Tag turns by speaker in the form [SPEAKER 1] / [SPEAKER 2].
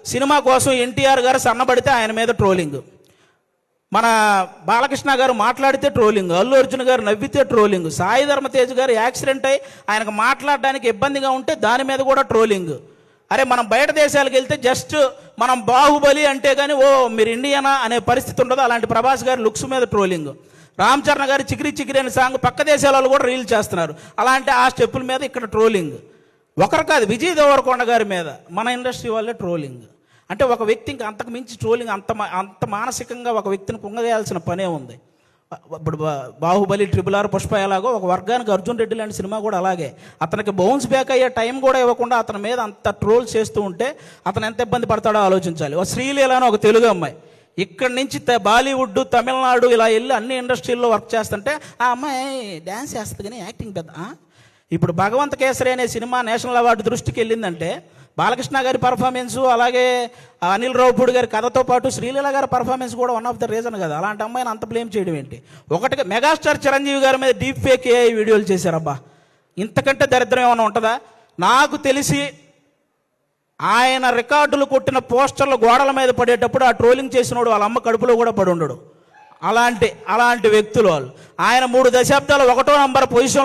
[SPEAKER 1] Cinema కోసం ఎన్టీఆర్ గారు సన్నబడితే ఆయన మీద ట్రోలింగ్, మన బాలకృష్ణ గారు మాట్లాడితే ట్రోలింగ్, అల్లు అర్జున్ గారు నవ్వితే ట్రోలింగ్, సాయి ధర్మతేజ్ గారు యాక్సిడెంట్ అయ్యి ఆయనకు మాట్లాడడానికి ఇబ్బందిగా ఉంటే దాని మీద కూడా ట్రోలింగ్. అరే మనం బయట దేశాలకు వెళ్తే జస్ట్ మనం బాహుబలి అంటే కానీ ఓ మీరు ఇండియనా అనే పరిస్థితి ఉండదు. అలాంటి ప్రభాస్ గారి లుక్స్ మీద ట్రోలింగ్, రామ్ చరణ్ గారి చికిరి చికిరి అనే సాంగ్ పక్క దేశాల వాళ్ళు కూడా రీల్ చేస్తున్నారు. అలాంటి ఆ స్టెప్పుల మీద ఇక్కడ ట్రోలింగ్. ఒకరు కాదు, విజయ్ దేవరకొండ గారి మీద మన ఇండస్ట్రీ వాళ్ళే ట్రోలింగ్. అంటే ఒక వ్యక్తి ఇంకా అంతకు మించి ట్రోలింగ్, అంత మానసికంగా ఒక వ్యక్తిని కుంగవేయాల్సిన పనే ఉంది. ఇప్పుడు బాహుబలి, RRR, పుష్ప ఎలాగో ఒక వర్గానికి అర్జున్ రెడ్డి లాంటి సినిమా కూడా అలాగే. అతనికి బౌన్స్ బ్యాక్ అయ్యే టైం కూడా ఇవ్వకుండా అతని మీద అంత ట్రోల్ చేస్తూ ఉంటే అతను ఎంత ఇబ్బంది పడతాడో ఆలోచించాలి. ఒక శ్రీలీల అని ఒక తెలుగు అమ్మాయి ఇక్కడి నుంచి బాలీవుడ్, తమిళనాడు ఇలా వెళ్ళి అన్ని ఇండస్ట్రీల్లో వర్క్ చేస్తుంటే ఆ అమ్మాయి డ్యాన్స్ చేస్తుంది కానీ యాక్టింగ్ పెద్ద. ఇప్పుడు భగవంత్ కేసరి అనే సినిమా నేషనల్ అవార్డు దృష్టికి వెళ్ళిందంటే బాలకృష్ణ గారి పర్ఫార్మెన్సు, అలాగే అనిల్ రావుపూడి గారి కథతో పాటు శ్రీలీల గారి పర్ఫార్మెన్స్ కూడా వన్ ఆఫ్ ద రీజన్ కదా. అలాంటి అమ్మాయిని అంత బ్లేమ్ చేయడం ఏంటి? ఒకటిగా మెగాస్టార్ చిరంజీవి గారి మీద డీప్ ఫేక్ AI వీడియోలు చేశారబ్బా. ఇంతకంటే దరిద్రం ఏమైనా ఉంటుందా? నాకు తెలిసి ఆయన రికార్డులు కొట్టిన పోస్టర్లు గోడల మీద పడేటప్పుడు ఆ ట్రోలింగ్ చేసినోడు వాళ్ళ అమ్మ కడుపులో కూడా పడి ఉండడు. అలాంటి వ్యక్తులు వాళ్ళు. ఆయన 3 దశాబ్దాలు 1వ నంబర్ పొజిషన్